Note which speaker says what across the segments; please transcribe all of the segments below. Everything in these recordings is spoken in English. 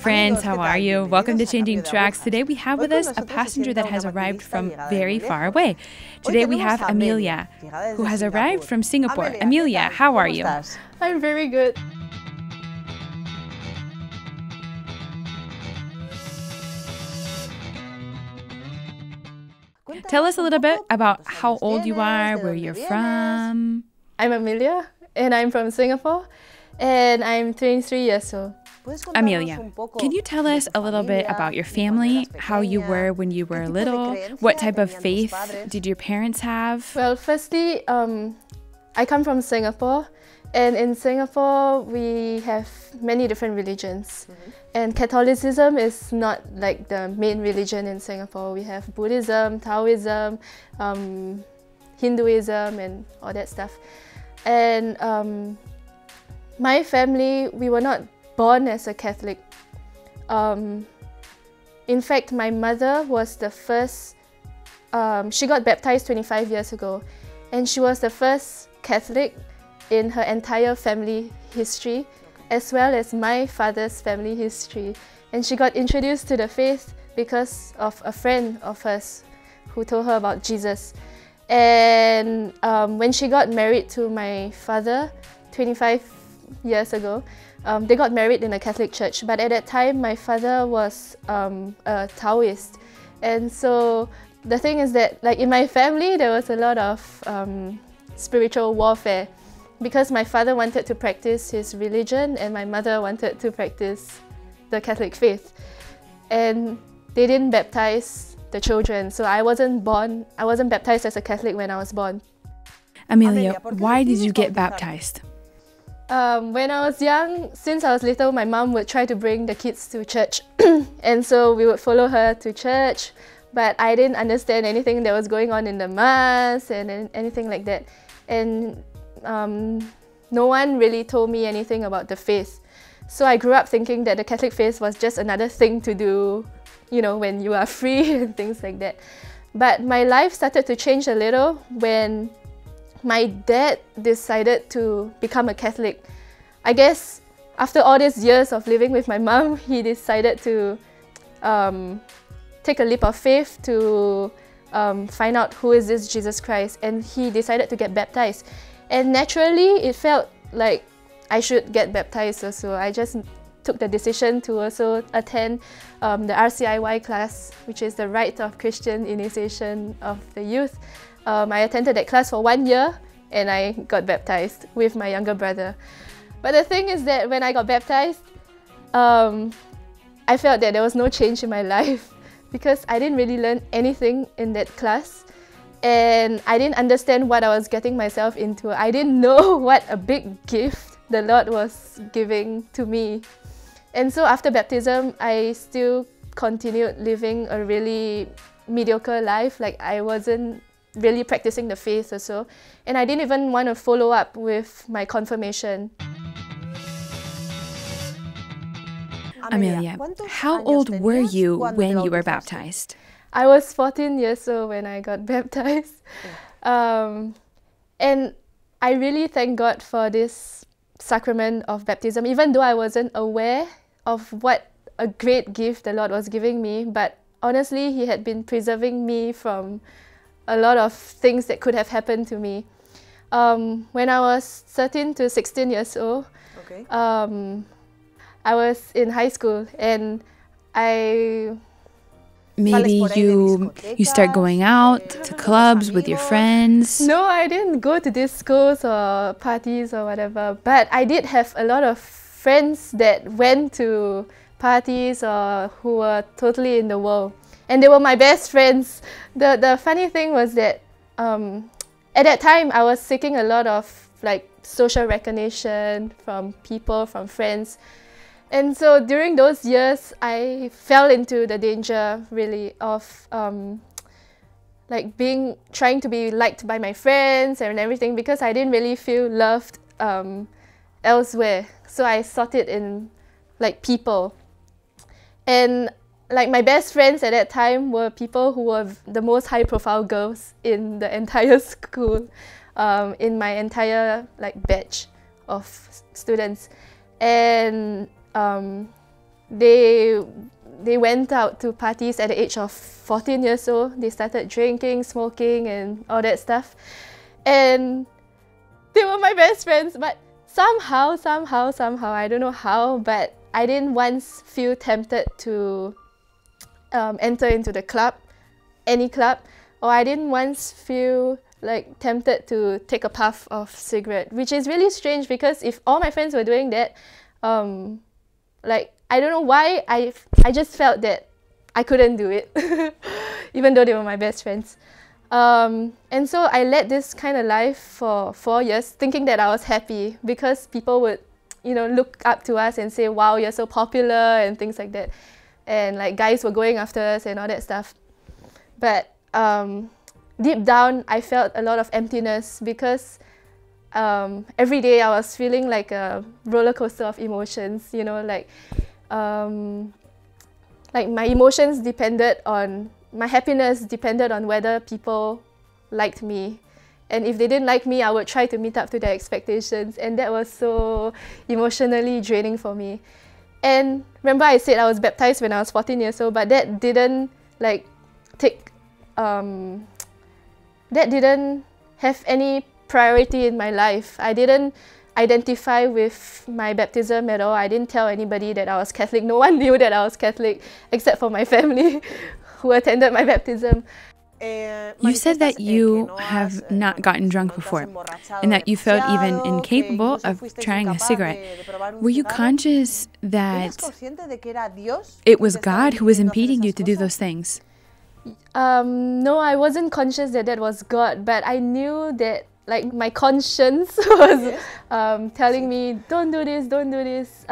Speaker 1: friends, how are you? Welcome to Changing Tracks. Today we have with us a passenger that has arrived from very far away. Today we have Amelia, who has arrived from Singapore. Amelia, how are you?
Speaker 2: I'm very good.
Speaker 1: Tell us a little bit about how old you are, where you're from.
Speaker 2: I'm Amelia, and I'm from Singapore, and I'm 23 years old.
Speaker 1: Amelia, can you tell us a little bit about your family, how you were when you were little? What type of faith did your parents have?
Speaker 2: Well, firstly, I come from Singapore, and in Singapore we have many different religions. And Catholicism is not like the main religion in Singapore. We have Buddhism, Taoism, Hinduism, and all that stuff. And my family, we were not born as a Catholic. In fact, my mother was the first, she got baptized 25 years ago, and she was the first Catholic in her entire family history, as well as my father's family history. And she got introduced to the faith because of a friend of hers who told her about Jesus. And when she got married to my father 25 years ago, they got married in a Catholic church. But at that time, my father was a taoist. And so the thing is that, like, in my family, there was a lot of spiritual warfare, because my father wanted to practice his religion and my mother wanted to practice the Catholic faith. And they didn't baptize the children, so I wasn't baptized as a Catholic when I was born.
Speaker 1: Amelia, why did you get baptized?
Speaker 2: When I was young, since I was little, my mom would try to bring the kids to church. And so we would follow her to church, but I didn't understand anything that was going on in the mass and anything like that. And no one really told me anything about the faith. So I grew up thinking that the Catholic faith was just another thing to do, you know, when you are free and things like that. But my life started to change a little when my dad decided to become a Catholic. I guess after all these years of living with my mom, he decided to take a leap of faith to find out who is this Jesus Christ, and he decided to get baptized. And naturally, it felt like I should get baptized also. I just took the decision to also attend the RCIY class, which is the Rite of Christian Initiation of the Youth. I attended that class for 1 year and I got baptized with my younger brother. But the thing is that when I got baptized, I felt that there was no change in my life because I didn't really learn anything in that class. And I didn't understand what I was getting myself into. I didn't know what a big gift the Lord was giving to me. And so after baptism, I still continued living a really mediocre life. Like, I wasn't really practicing the faith or so. And I didn't even want to follow up with my confirmation.
Speaker 1: Amelia, how old were you when you were baptized?
Speaker 2: I was 14 years old when I got baptized. And I really thank God for this sacrament of baptism, even though I wasn't aware of what a great gift the Lord was giving me. But honestly, He had been preserving me from a lot of things that could have happened to me. When I was 13 to 16 years old, I was in high school, and
Speaker 1: Maybe you start going out to clubs with your friends.
Speaker 2: No, I didn't go to discos or parties or whatever, but I did have a lot of friends that went to parties or who were totally in the world. And they were my best friends. The funny thing was that at that time I was seeking a lot of like social recognition from people, from friends. And so during those years, I fell into the danger really of like trying to be liked by my friends and everything, because I didn't really feel loved elsewhere. So I sought it in like people. And like my best friends at that time were people who were the most high profile girls in the entire school, in my entire like batch of students. And they went out to parties at the age of 14 years old. They started drinking, smoking, and all that stuff. And they were my best friends, but somehow, I don't know how, but I didn't once feel tempted to enter into the club, any club, or I didn't once feel like tempted to take a puff of cigarette, which is really strange because if all my friends were doing that, like, I don't know why, I just felt that I couldn't do it, even though they were my best friends. And so I led this kind of life for 4 years, thinking that I was happy because people would, you know, look up to us and say, wow, you're so popular and things like that. And like guys were going after us and all that stuff. But deep down, I felt a lot of emptiness because every day I was feeling like a roller coaster of emotions, you know, like my emotions depended on, my happiness depended on whether people liked me. And if they didn't like me, I would try to meet up to their expectations. And that was so emotionally draining for me. And remember I said I was baptized when I was 14 years old, but that didn't like that didn't have any priority in my life. I didn't identify with my baptism at all. I didn't tell anybody that I was Catholic. No one knew that I was Catholic except for my family who attended my baptism.
Speaker 1: You said that you have not gotten drunk before and that you felt even incapable of trying a cigarette. Were you conscious that it was God who was impeding you to do those things?
Speaker 2: No, I wasn't conscious that that was God, but I knew that like my conscience was telling me, don't do this, don't do this.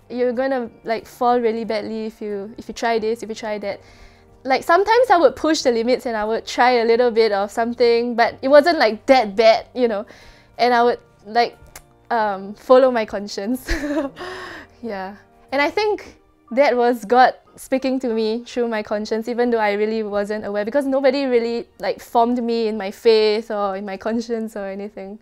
Speaker 2: You're gonna like fall really badly if you try this, if you try that. Like sometimes I would push the limits and I would try a little bit of something, but it wasn't like that bad, you know. And I would like follow my conscience. Yeah. And I think that was God speaking to me through my conscience, even though I really wasn't aware, because nobody really like formed me in my faith or in my conscience or anything.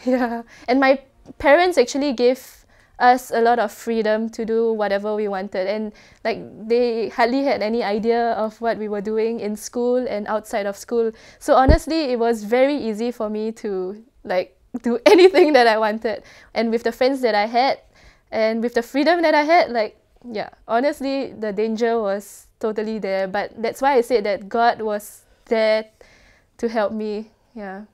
Speaker 2: Yeah. And my parents actually gave us a lot of freedom to do whatever we wanted, and like they hardly had any idea of what we were doing in school and outside of school. So honestly, it was very easy for me to like do anything that I wanted. And with the friends that I had and with the freedom that I had, like, yeah, honestly, the danger was totally there. But that's why I said that God was there to help me. Yeah.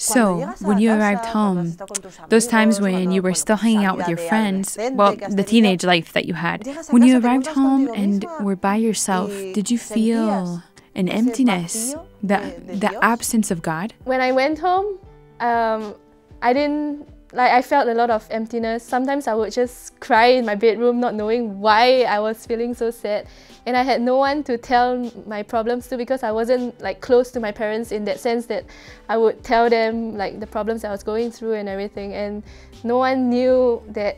Speaker 1: So, when you arrived home, those times when you were still hanging out with your friends, well, the teenage life that you had, when you arrived home and were by yourself, did you feel an emptiness, the absence of God?
Speaker 2: When I went home, I felt a lot of emptiness. Sometimes I would just cry in my bedroom, not knowing why I was feeling so sad. And I had no one to tell my problems to because I wasn't like close to my parents in that sense that I would tell them like the problems I was going through and everything. And no one knew that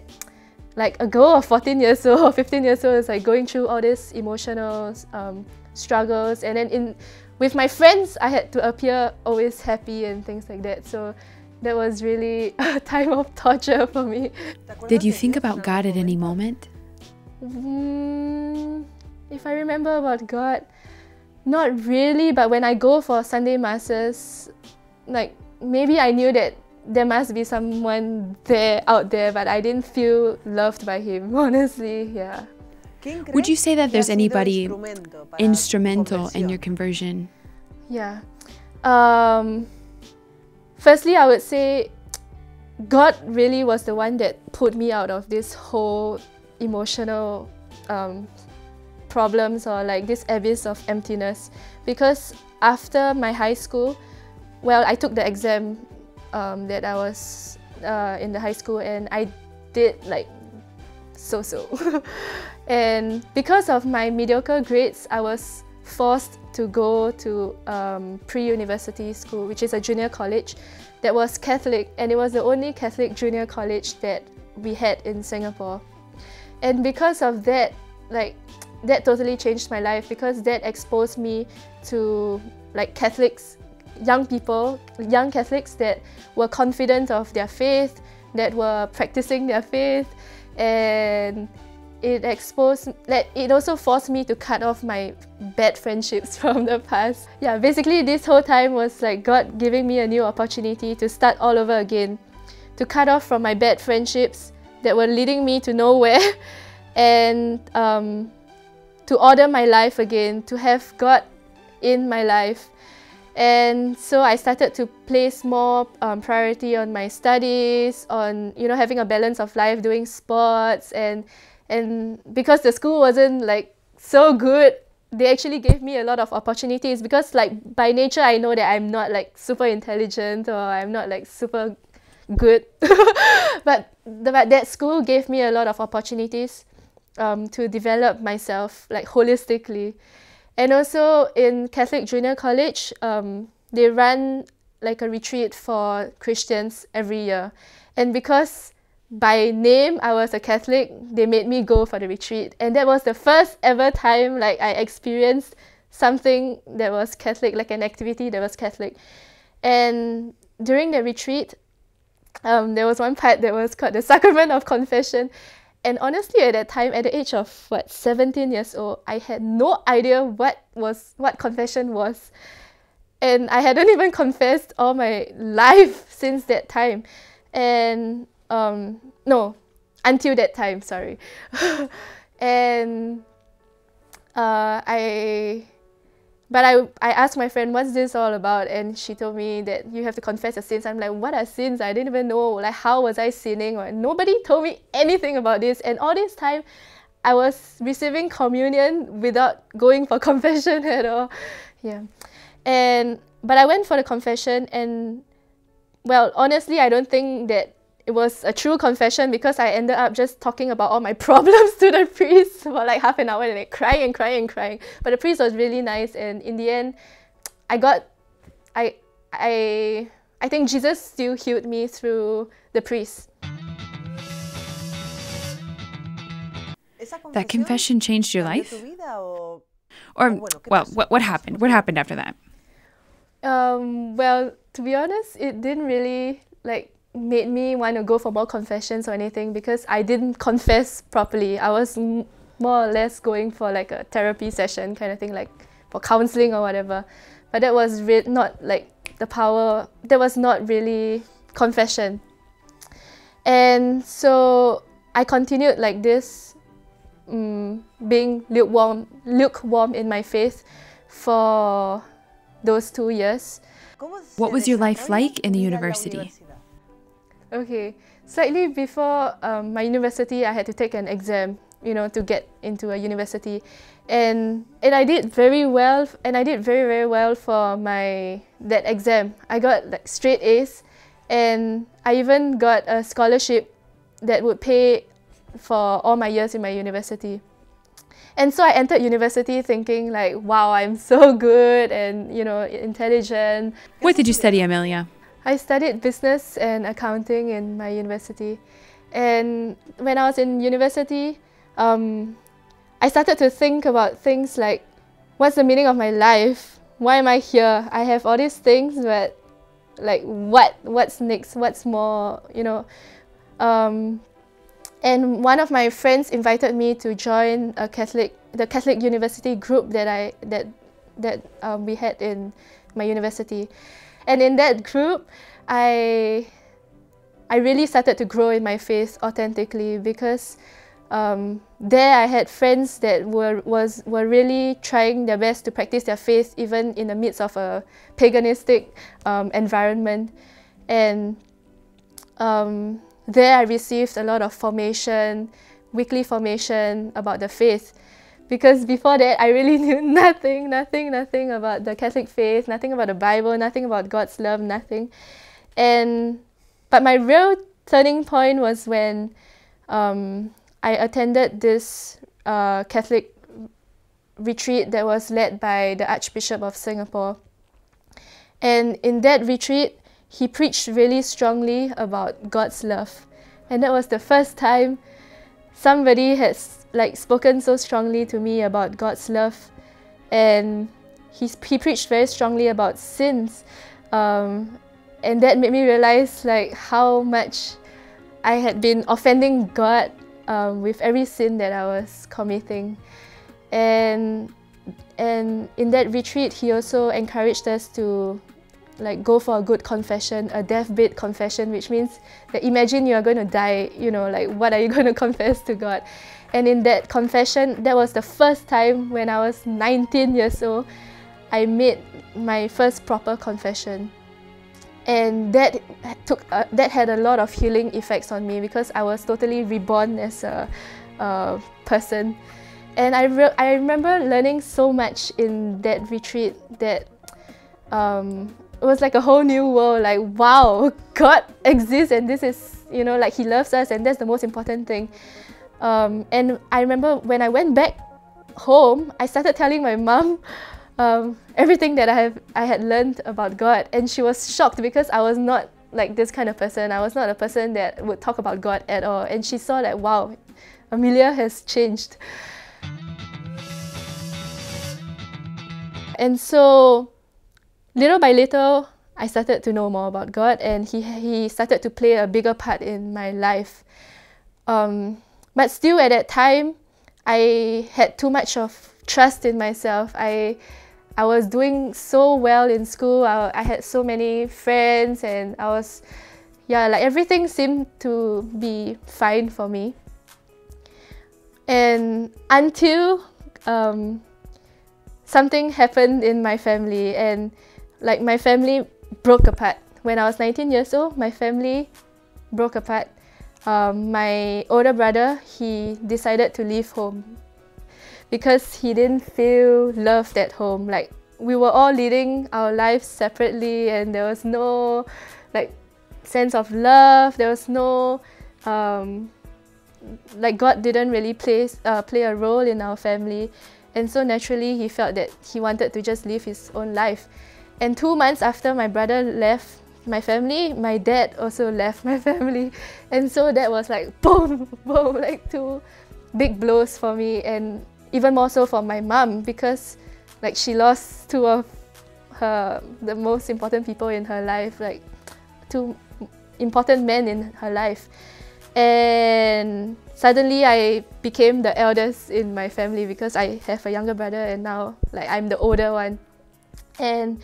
Speaker 2: like a girl of 14 years old or 15 years old is like going through all these emotional struggles. And then with my friends, I had to appear always happy and things like that. So that was really a time of torture for me.
Speaker 1: Did you think about God at any moment?
Speaker 2: If I remember about God, not really, but when I go for Sunday masses, like maybe I knew that there must be someone out there, but I didn't feel loved by him, honestly, yeah.
Speaker 1: Would you say that there's anybody instrumental in your conversion?
Speaker 2: Yeah. Firstly, I would say God really was the one that put me out of this whole emotional problems or like this abyss of emptiness. Because after my high school, well, I took the exam that I was in the high school, and I did like so-so. And because of my mediocre grades, I was forced to go to pre-university school, which is a junior college that was Catholic, and it was the only Catholic junior college that we had in Singapore. And because of that, like, that totally changed my life, because that exposed me to like Catholics, young people, young Catholics that were confident of their faith, that were practicing their faith, and it also forced me to cut off my bad friendships from the past. Yeah, basically this whole time was like God giving me a new opportunity to start all over again, to cut off from my bad friendships that were leading me to nowhere, and to order my life again, to have God in my life. And so I started to place more priority on my studies, on having a balance of life, doing sports, and because the school wasn't like so good, they actually gave me a lot of opportunities, because like by nature I know that I'm not like super intelligent, or I'm not like super good but that school gave me a lot of opportunities to develop myself like holistically. And also in Catholic Junior College, they run like a retreat for Christians every year. And because by name I was a Catholic, they made me go for the retreat. And that was the first ever time like I experienced something that was Catholic, like an activity that was Catholic. And during the retreat, there was one part that was called the Sacrament of Confession. And honestly, at that time, at the age of 17 years old, I had no idea what confession was. And I hadn't even confessed all my life since that time. And no, until that time, sorry. And I asked my friend, what's this all about? And she told me that you have to confess your sins. I'm like, what are sins? I didn't even know. Like, how was I sinning? Or nobody told me anything about this. And all this time, I was receiving communion without going for confession at all. Yeah. But I went for the confession, and well, honestly, I don't think that it was a true confession, because I ended up just talking about all my problems to the priest for like half an hour, and like crying and crying and crying. But the priest was really nice, and in the end, I think Jesus still healed me through the priest.
Speaker 1: That confession changed your life? Or, well, what happened? What happened after that?
Speaker 2: Well, to be honest, it didn't really like made me want to go for more confessions or anything, because I didn't confess properly. I was more or less going for like a therapy session kind of thing, like for counseling or whatever. But that was not like the power, that was not really confession. And so I continued like this, being lukewarm in my faith for those 2 years.
Speaker 1: What was your life like in the university?
Speaker 2: Okay, slightly before my university, I had to take an exam, to get into a university, and I did very well, and I did very, very well for that exam. I got like straight A's, and I even got a scholarship that would pay for all my years in my university. And so I entered university thinking like, wow, I'm so good and intelligent.
Speaker 1: What did you study, Amelia?
Speaker 2: I studied business and accounting in my university. And when I was in university, I started to think about things like, what's the meaning of my life? Why am I here? I have all these things, but like what's next? What's more, And one of my friends invited me to join the Catholic university group that we had in my university. And in that group, I really started to grow in my faith authentically, because there I had friends that were really trying their best to practice their faith even in the midst of a paganistic environment. And there I received a lot of formation, weekly formation about the faith. Because before that, I really knew nothing about the Catholic faith, nothing about the Bible, nothing about God's love, nothing. But my real turning point was when I attended this Catholic retreat that was led by the Archbishop of Singapore. And in that retreat, he preached really strongly about God's love. And that was the first time somebody has spoken so strongly to me about God's love. And he preached very strongly about sins. And that made me realize how much I had been offending God with every sin that I was committing. And in that retreat, he also encouraged us to like go for a good confession, a deathbed confession, which means that imagine you are going to die, you know, like what are you going to confess to God? And in that confession, that was the first time when I was 19 years old, I made my first proper confession. And that had a lot of healing effects on me because I was totally reborn as a person. And I remember learning so much in that retreat that it was like a whole new world, like wow, God exists and this is, you know, like he loves us and that's the most important thing. And I remember when I went back home, I started telling my mom everything that I had learned about God, and she was shocked because I was not like this kind of person. I was not a person that would talk about God at all, and she saw that wow, Amelia has changed. And so little by little, I started to know more about God, and he started to play a bigger part in my life. But still at that time, I had too much of trust in myself. I was doing so well in school. I had so many friends, and I was, yeah, like everything seemed to be fine for me. And until something happened in my family, and like my family broke apart. When I was 19 years old, my family broke apart. My older brother, he decided to leave home because he didn't feel loved at home. Like we were all leading our lives separately, and there was no like sense of love. There was no like God didn't really play a role in our family, and so naturally he felt that he wanted to just live his own life. And 2 months after my brother left my family, my dad also left my family, and so that was like boom, boom, like two big blows for me, and even more so for my mom because like she lost two of the most important people in her life, like two important men in her life. And suddenly I became the eldest in my family because I have a younger brother, and now like I'm the older one. And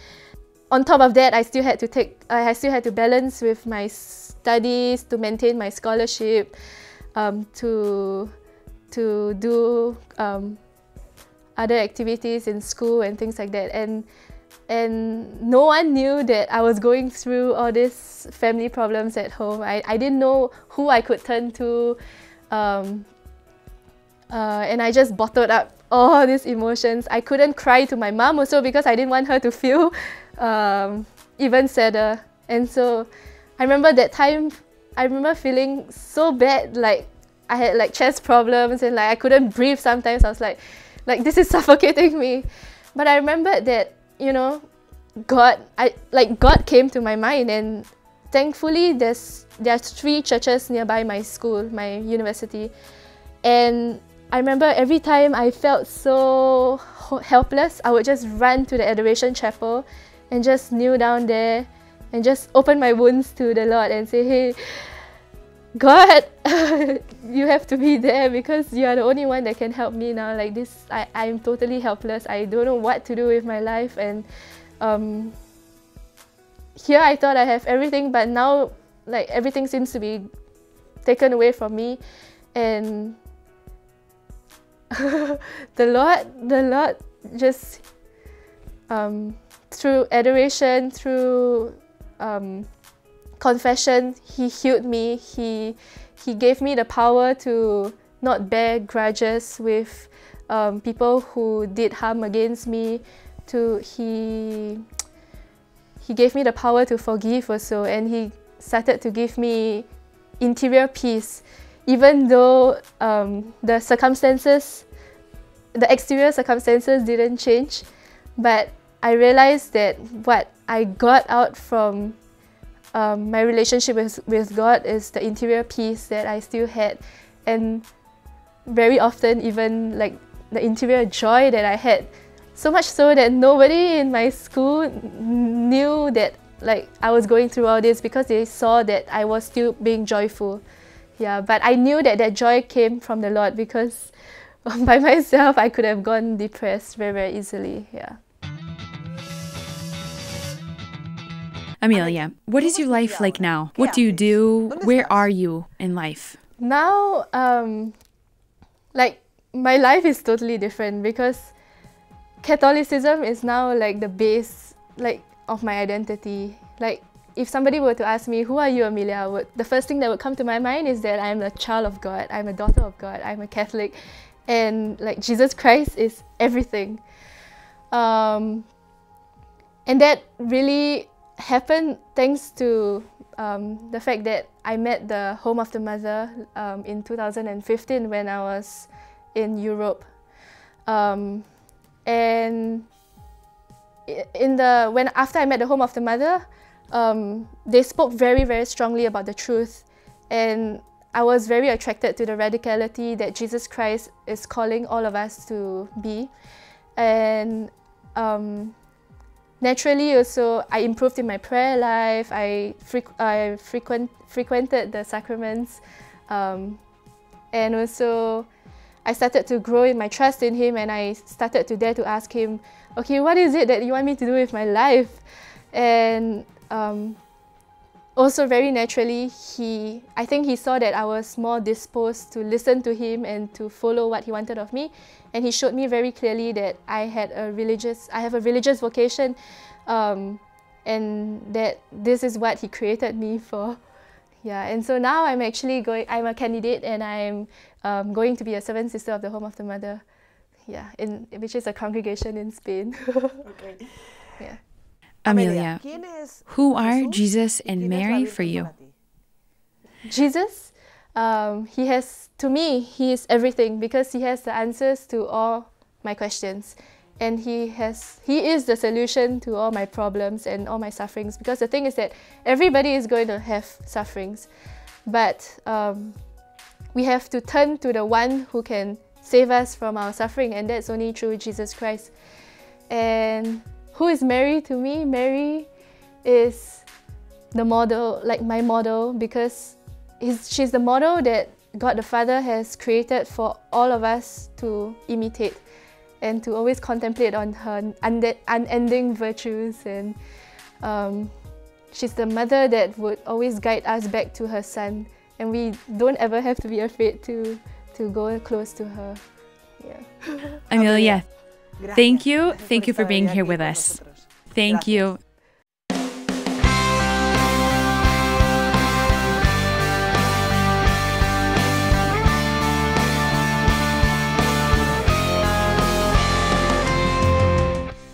Speaker 2: on top of that, I still had to balance with my studies, to maintain my scholarship, to do other activities in school and things like that. And no one knew that I was going through all these family problems at home. I didn't know who I could turn to, and I just bottled up all these emotions. I couldn't cry to my mom also because I didn't want her to feel even sadder. And so I remember that time, I remember feeling so bad, like I had like chest problems and like I couldn't breathe sometimes. I was like this is suffocating me. But I remembered that, you know, God came to my mind, and thankfully there's 3 churches nearby my school, my university. And I remember every time I felt so helpless, I would just run to the Adoration Chapel and just kneel down there and just open my wounds to the Lord and say, hey, God, you have to be there because you are the only one that can help me now. Like this, I'm totally helpless. I don't know what to do with my life. And here I thought I have everything, but now like everything seems to be taken away from me. And the Lord just through adoration, through confession, he healed me. He gave me the power to not bear grudges with people who did harm against me. He gave me the power to forgive also, and he started to give me interior peace, even though the exterior circumstances didn't change. But I realized that what I got out from my relationship with God is the interior peace that I still had, and very often even like the interior joy that I had, so much so that nobody in my school knew that like I was going through all this because they saw that I was still being joyful. Yeah, but I knew that that joy came from the Lord, because by myself I could have gone depressed very, very easily. Yeah.
Speaker 1: Amelia, what is your life like now? What do you do? Where are you in life?
Speaker 2: Now, like, my life is totally different, because Catholicism is now like the base, like, of my identity. Like, if somebody were to ask me, who are you, Amelia? The first thing that would come to my mind is that I'm a child of God, I'm a daughter of God, I'm a Catholic, and like Jesus Christ is everything. And that really happened thanks to the fact that I met the Home of the Mother in 2015 when I was in Europe. And after I met the Home of the Mother, they spoke very, very strongly about the truth, and I was very attracted to the radicality that Jesus Christ is calling all of us to be. And naturally also, I improved in my prayer life. I frequented the sacraments, and also I started to grow in my trust in Him, and I started to dare to ask Him, okay, what is it that you want me to do with my life? And also very naturally, I think He saw that I was more disposed to listen to Him and to follow what He wanted of me. And He showed me very clearly that I have a religious vocation, and that this is what He created me for. Yeah, and so now I'm a candidate, and I'm going to be a seventh sister of the Home of the Mother, yeah, which is a congregation in Spain.
Speaker 1: Okay. Yeah. Amelia, who are Jesus and Mary for you?
Speaker 2: Jesus, to me, He is everything, because He has the answers to all my questions. And He is the solution to all my problems and all my sufferings. Because the thing is that everybody is going to have sufferings. But we have to turn to the one who can save us from our suffering, and that's only through Jesus Christ. And who is Mary to me? Mary is the model, like my model, because she's the model that God the Father has created for all of us to imitate and to always contemplate on her unending virtues. And she's the mother that would always guide us back to her Son, and we don't ever have to be afraid to go close to her. Yeah.
Speaker 1: Amelia, thank you for being here with us. Thank you.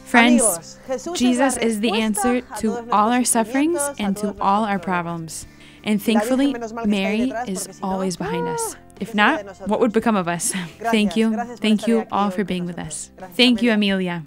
Speaker 1: Friends, Jesus is the answer to all our sufferings and to all our problems. And thankfully, Mary is always behind us. If not, what would become of us? Thank you all for being with us. Thank you, Amelia.